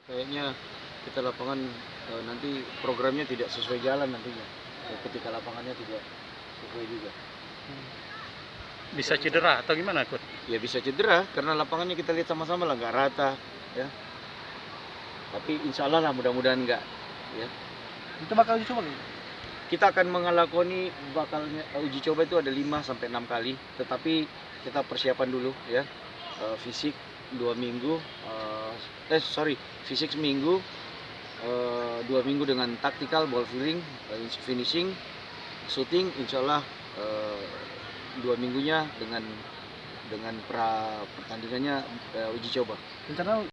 Kayaknya kita lapangan nanti programnya tidak sesuai jalan nantinya. Ketika lapangannya tidak sesuai juga. Bisa cedera atau gimana, Coach? Ya bisa cedera karena lapangannya kita lihat sama-sama lah nggak rata, ya. Tapi insya Allah lah mudah-mudahan nggak, ya. Itu bakal dicoba nggak? Kita akan mengalakoni uji coba itu ada 5 sampai 6 kali, tetapi kita persiapan dulu ya. Fisik 2 minggu, fisik seminggu, 2 minggu dengan taktikal, ball filling, finishing, shooting, insya Allah 2 minggunya dengan pertandingannya uji coba. Rencana